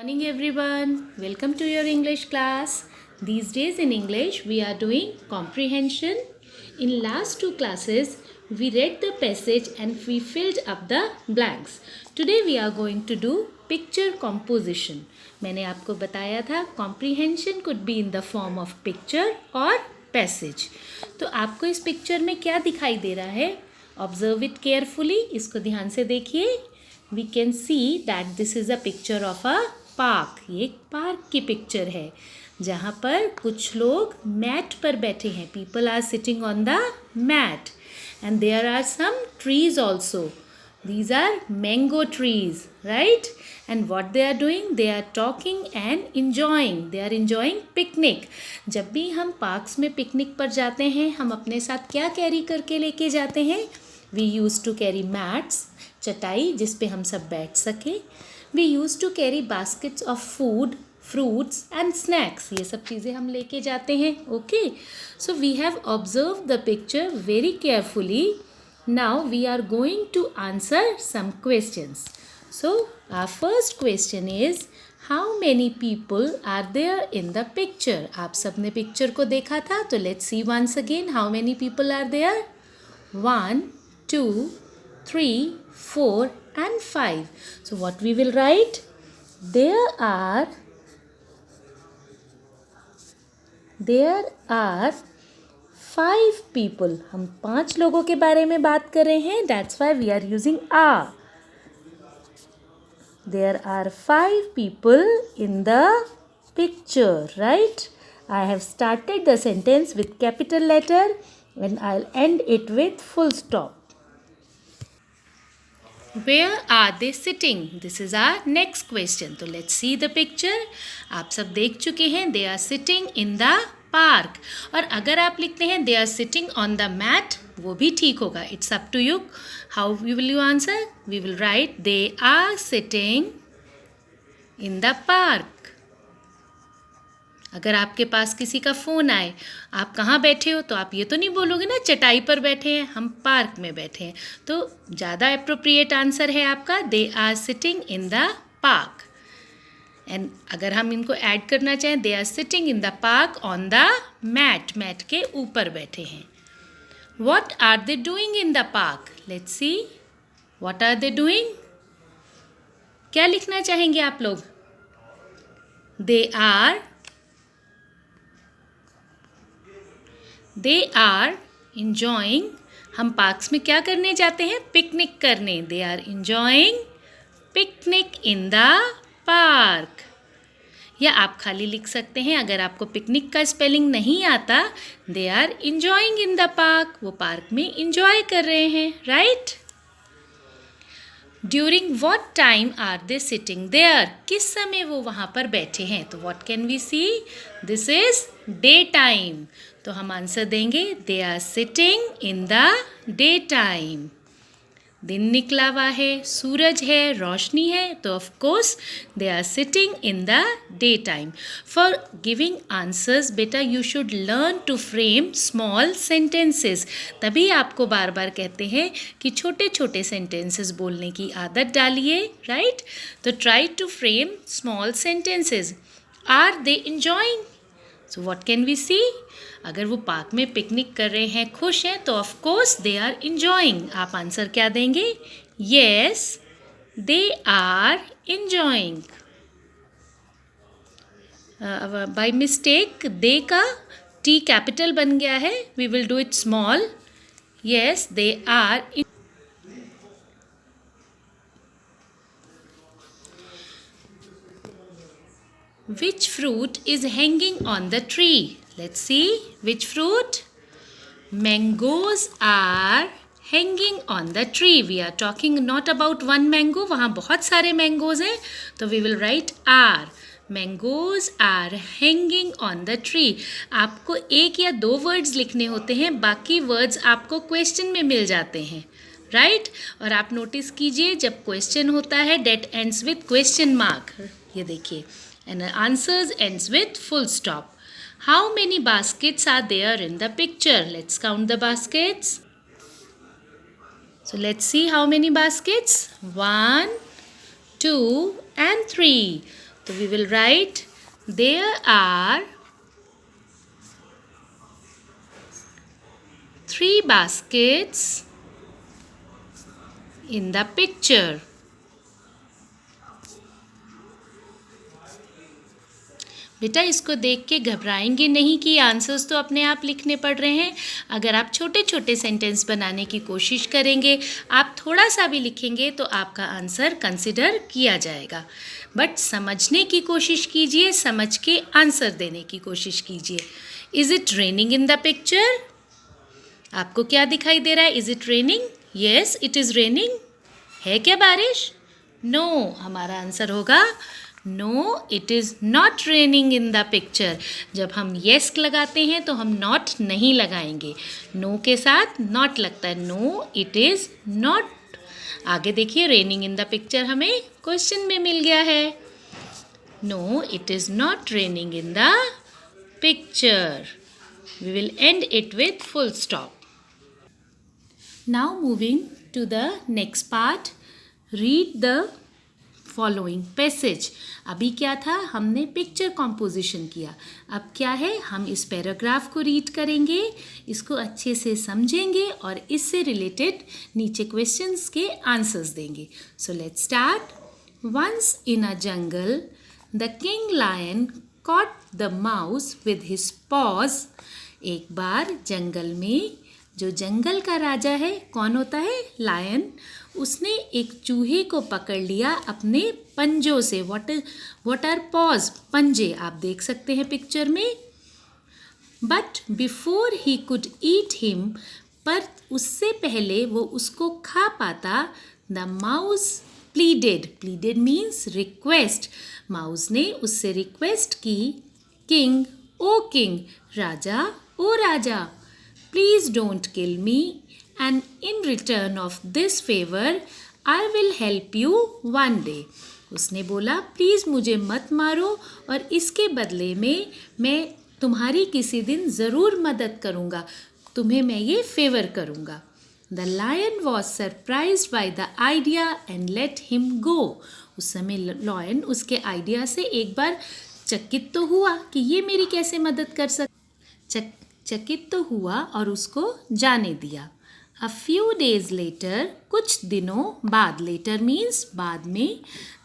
Morning everyone, welcome to your English class. These days in English we are doing comprehension. In last two classes we read the passage and we filled up the blanks. Today we are going to do picture composition. मैंने आपको बताया था comprehension could be in the form of picture or passage. तो आपको इस picture में क्या दिखाई दे रहा है? Observe it carefully. इसको ध्यान से देखिए. We can see that this is a picture of a park. ये एक पार्क की पिक्चर है जहाँ पर कुछ लोग मैट पर बैठे हैं. People are sitting on the mat and there are some trees also. These are mango trees, right? And what they are doing? They are talking and enjoying. They are enjoying picnic. जब भी हम parks में picnic पर जाते हैं हम अपने साथ क्या कैरी करके लेके जाते हैं? We use to carry mats, चटाई जिस पे हम सब बैठ सकें. We used to carry baskets of food, fruits and snacks. ये सब चीज़ें हम लेके जाते हैं. Okay. So we have observed the picture very carefully. Now we are going to answer some questions. So our first question is, how many people are there in the picture? आप सबने picture को देखा था तो let's see once again how many people are there. 1, 2, 3, 4 and 5. So what we will write? There are 5 people. हम 5 लोगों के बारे में बात कर रहे हैं. That's why we are using are. There are 5 people in the picture, right? I have started the sentence with capital letter and I'll end it with full stop. Where are they sitting? This is our next question. तो let's see the picture. आप सब देख चुके हैं. They are sitting in the park. और अगर आप लिखते हैं they are sitting on the mat, वो भी ठीक होगा. It's up to you. How will you answer? We will write they are sitting in the park. अगर आपके पास किसी का फ़ोन आए, आप कहाँ बैठे हो, तो आप ये तो नहीं बोलोगे ना चटाई पर बैठे हैं, हम पार्क में बैठे हैं. तो ज़्यादा अप्रोप्रिएट आंसर है आपका they are sitting in the park. And अगर हम इनको ऐड करना चाहें, they are sitting in the park on the mat. Mat के ऊपर बैठे हैं. What are they doing in the park? Let's see. What are they doing? क्या लिखना चाहेंगे आप लोग? They are enjoying. हम पार्क्स में क्या करने जाते हैं? पिकनिक करने. They are enjoying picnic in the park. या आप खाली लिख सकते हैं, अगर आपको पिकनिक का स्पेलिंग नहीं आता, they are enjoying in the park. वो पार्क में इंजॉय कर रहे हैं, right? During what time are they sitting there? किस समय वो वहाँ पर बैठे हैं? तो what can we see? This is day time. तो हम आंसर देंगे they are sitting in the day time. दिन निकला हुआ है, सूरज है, रोशनी है, तो of course they are sitting in the day time. For giving answers बेटा you should learn to frame small sentences. तभी आपको बार बार कहते हैं कि छोटे छोटे सेंटेंसेस बोलने की आदत डालिए, राइट? तो try to frame small sentences. Are they enjoying? So what can we see? अगर वो पार्क में पिकनिक कर रहे हैं, खुश हैं, तो of course they are enjoying. आप आंसर क्या देंगे? Yes, they are enjoying. By mistake they का टी कैपिटल बन गया है. We will do it small. Yes, they are. Which fruit is hanging on the tree? Let's see. Which fruit? Mangoes are hanging on the tree. We are talking not about one mango. वहाँ बहुत सारे mangoes हैं. तो we will write are. Mangoes are hanging on the tree. आपको एक या दो words लिखने होते हैं. बाकी words आपको question में मिल जाते हैं, राइट? और आप नोटिस कीजिए जब क्वेश्चन होता है that ends with question mark. ये देखिए. And the answers ends with full stop. How many baskets are there in the picture? Let's count the baskets. So let's see how many baskets. 1, 2 and 3. तो we will write there are 3 baskets in the picture. बेटा इसको देख के घबराएंगे नहीं कि answers तो अपने आप लिखने पड़ रहे हैं। अगर आप छोटे छोटे सेंटेंस बनाने की कोशिश करेंगे, आप थोड़ा सा भी लिखेंगे तो आपका आंसर कंसिडर किया जाएगा। बट समझने की कोशिश कीजिए, समझ के आंसर देने की कोशिश कीजिए। Is it raining in the picture? आपको क्या दिखाई दे रहा है? Is it raining? Yes it is raining. है क्या बारिश? नो, हमारा आंसर होगा no it is not raining in the picture. जब हम येस लगाते हैं तो हम नॉट नहीं लगाएंगे, नो के साथ नॉट लगता है। No it is not. आगे देखिए, रेनिंग इन द पिक्चर हमें क्वेश्चन में मिल गया है। No it is not raining in the picture. We will end it with full stop. Now moving to the next part, read the following passage. अभी क्या था? हमने पिक्चर कॉम्पोजिशन किया। अब क्या है? हम इस पैराग्राफ को रीड करेंगे, इसको अच्छे से समझेंगे और इससे रिलेटेड नीचे क्वेश्चंस के आंसर्स देंगे। So let's start. Once in a jungle, the king lion caught the mouse with his paws. एक बार जंगल में, जो जंगल का राजा है कौन होता है? लायन। उसने एक चूहे को पकड़ लिया अपने पंजों से। What are paws? पंजे, आप देख सकते हैं पिक्चर में। But before he could eat him, पर उससे पहले वो उसको खा पाता, the mouse pleaded means request. Mouse ने उससे रिक्वेस्ट की, किंग, ओ किंग, राजा, ओ राजा, please don't kill me, and in return of this favour I will help you one day. उसने बोला प्लीज़ मुझे मत मारो और इसके बदले में मैं तुम्हारी किसी दिन ज़रूर मदद करूँगा, तुम्हें मैं ये फेवर करूँगा। The lion was surprise by the idea and let him go. उस समय लायन उसके आइडिया से एक बार चकित तो हुआ कि ये मेरी कैसे मदद कर चकित तो हुआ और उसको जाने दिया। A few days later, कुछ दिनों बाद, later means बाद में,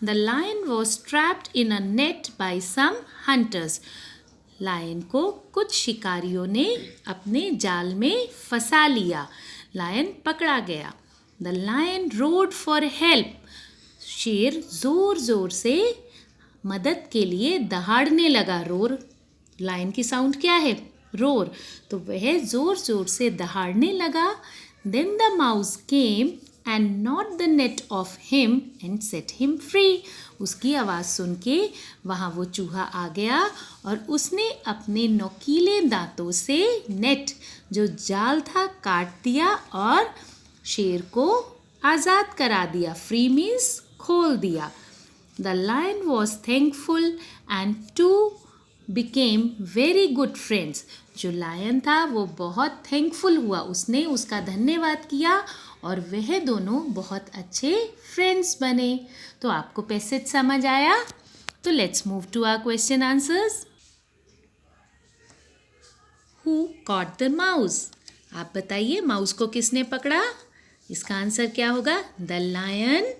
the lion was trapped in a net by some hunters. Lion को कुछ शिकारियों ने अपने जाल में फंसा लिया। लायन पकड़ा गया। The lion roared for help. शेर जोर जोर से मदद के लिए दहाड़ने लगा। रोर, लायन की साउंड क्या है? रोर। तो वह जोर जोर से दहाड़ने लगा। Then the mouse came and gnawed the net of him and set him free. उसकी आवाज़ सुन के वहाँ वो चूहा आ गया और उसने अपने नोकीले दांतों से नेट, जो जाल था, काट दिया और शेर को आज़ाद करा दिया। फ्री मीन्स खोल दिया। The lion was thankful and two became very good friends. जो लायन था वो बहुत थैंकफुल हुआ, उसने उसका धन्यवाद किया और वह दोनों बहुत अच्छे फ्रेंड्स बने। तो आपको पैसेज समझ आया? तो let's move to our question answers. Who caught the mouse? आप बताइए, माउस को किसने पकड़ा? इसका आंसर क्या होगा? The lion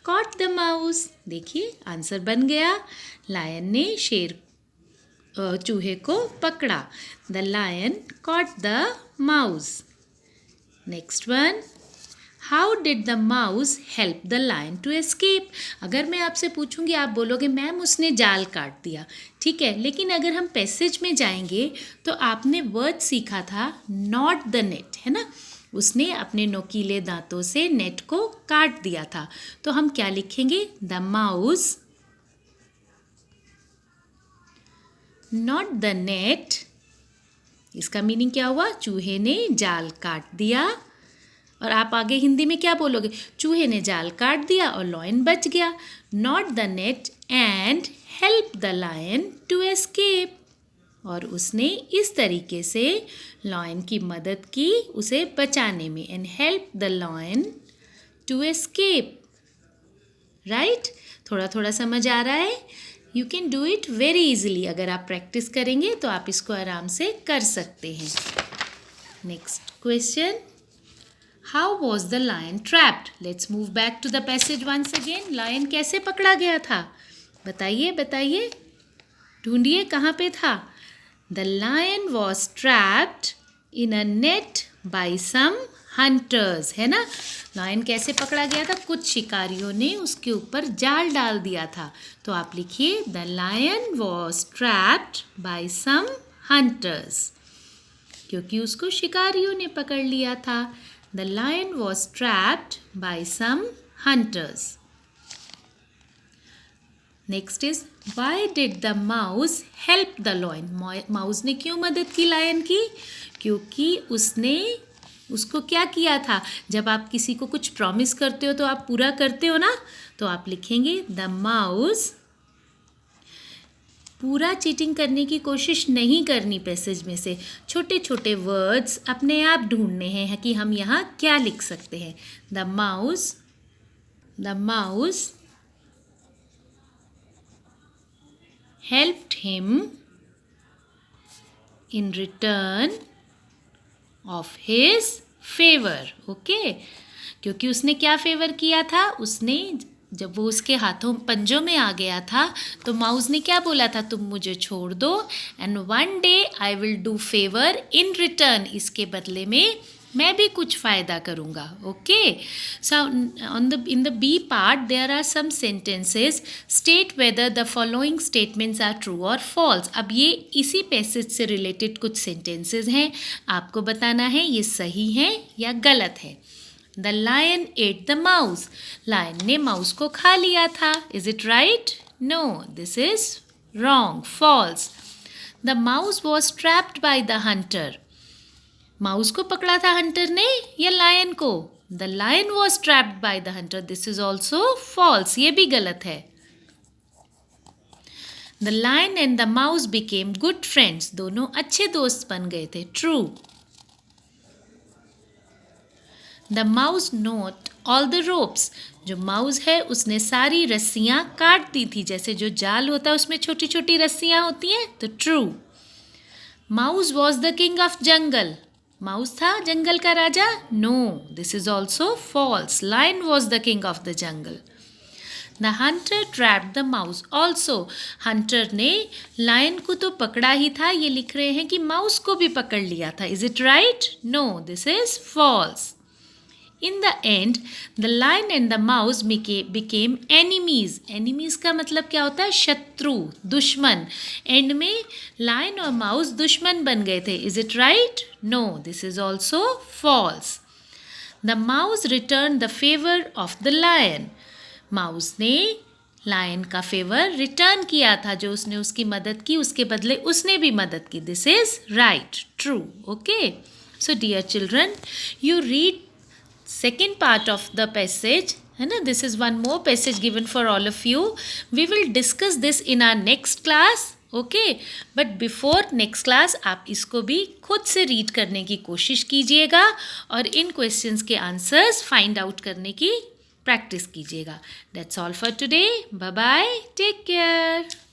caught the mouse. देखिए आंसर बन गया। लायन ने चूहे को पकड़ा। The lion caught the mouse. Next one, how did the mouse help the lion to escape? अगर मैं आपसे पूछूंगी, आप बोलोगे मैम उसने जाल काट दिया, ठीक है, लेकिन अगर हम पैसेज में जाएंगे तो आपने वर्ड सीखा था नॉट द नेट, है ना? उसने अपने नोकीले दांतों से नेट को काट दिया था। तो हम क्या लिखेंगे? The mouse not the net. इसका मीनिंग क्या हुआ? चूहे ने जाल काट दिया। और आप आगे हिंदी में क्या बोलोगे? चूहे ने जाल काट दिया और लायन बच गया। Gnawed the net and help the lion to escape. और उसने इस तरीके से लायन की मदद की उसे बचाने में। And help the lion to escape, right? थोड़ा थोड़ा समझ आ रहा है? You can do it very easily. अगर आप प्रैक्टिस करेंगे तो आप इसको आराम से कर सकते हैं. Next question. How was the lion trapped? Let's move back to the passage once again. Lion कैसे पकड़ा गया था? बताइए बताइए. ढूंढिए कहाँ पे था. The lion was trapped in a net by some hunters. है ना. lion कैसे पकड़ा गया था? कुछ शिकारियों ने उसके ऊपर जाल डाल दिया था. तो आप लिखिए The lion was trapped by some hunters. क्योंकि उसको शिकारियों ने पकड़ लिया था. The lion was trapped by some hunters. Next is, why did the mouse help the lion? Mouse ने क्यों मदद की lion की? क्योंकि उसने उसको क्या किया था. जब आप किसी को कुछ प्रॉमिस करते हो तो आप पूरा करते हो ना. तो आप लिखेंगे The mouse. पूरा चीटिंग करने की कोशिश नहीं करनी. पैसेज में से छोटे छोटे वर्ड्स अपने आप ढूंढने हैं कि हम यहाँ क्या लिख सकते हैं. The mouse helped him in return of his favour. Okay. क्योंकि उसने क्या फेवर किया था. उसने जब वो उसके हाथों पंजों में आ गया था तो माउस ने क्या बोला था. तुम मुझे छोड़ दो and one day I will do favour in return. इसके बदले में मैं भी कुछ फ़ायदा करूँगा. Okay. So in the B part there are some sentences. State whether the following statements are true और फॉल्स. अब ये इसी पैसेज से रिलेटेड कुछ सेंटेंसेस हैं. आपको बताना है ये सही है या गलत है. The lion ate the mouse. Lion ने माउस को खा लिया था. Is it right? No, this is wrong, false. The mouse was trapped by the hunter. Mouse को पकड़ा था हंटर ने या लायन को. The lion was trapped by the hunter. This is also false. ये भी गलत है. The lion and the mouse became good friends. दोनों अच्छे दोस्त बन गए थे. True. The mouse gnawed all the ropes. जो माउस है उसने सारी रस्सियाँ काट दी थी. जैसे जो जाल होता है उसमें छोटी छोटी रस्सियाँ होती हैं. तो true. Mouse was the king of jungle. Mouse था जंगल का राजा. No, this is also false. Lion was the king of the jungle. The hunter trapped the mouse also. Hunter ने लायन को तो पकड़ा ही था. ये लिख रहे हैं कि माउस को भी पकड़ लिया था. Is it right? No, this is false. In the end, the lion and the mouse became enemies. Enemies का मतलब क्या होता है. शत्रु, दुश्मन. एंड में lion और mouse दुश्मन बन गए थे. Is it right? No, this is also false. The mouse returned the favor of the lion. Mouse ने lion का फेवर रिटर्न किया था. जो उसने उसकी मदद की उसके बदले उसने भी मदद की. This is right, true. Okay. So dear children, you read second part of the passage है ना. This is one more passage given for all of you. We will discuss this in our next class. Okay. But before next class आप इसको भी खुद से read करने की कोशिश कीजिएगा और इन क्वेश्चंस के आंसर्स फाइंड आउट करने की प्रैक्टिस कीजिएगा. That's all for today. Bye bye. Take care.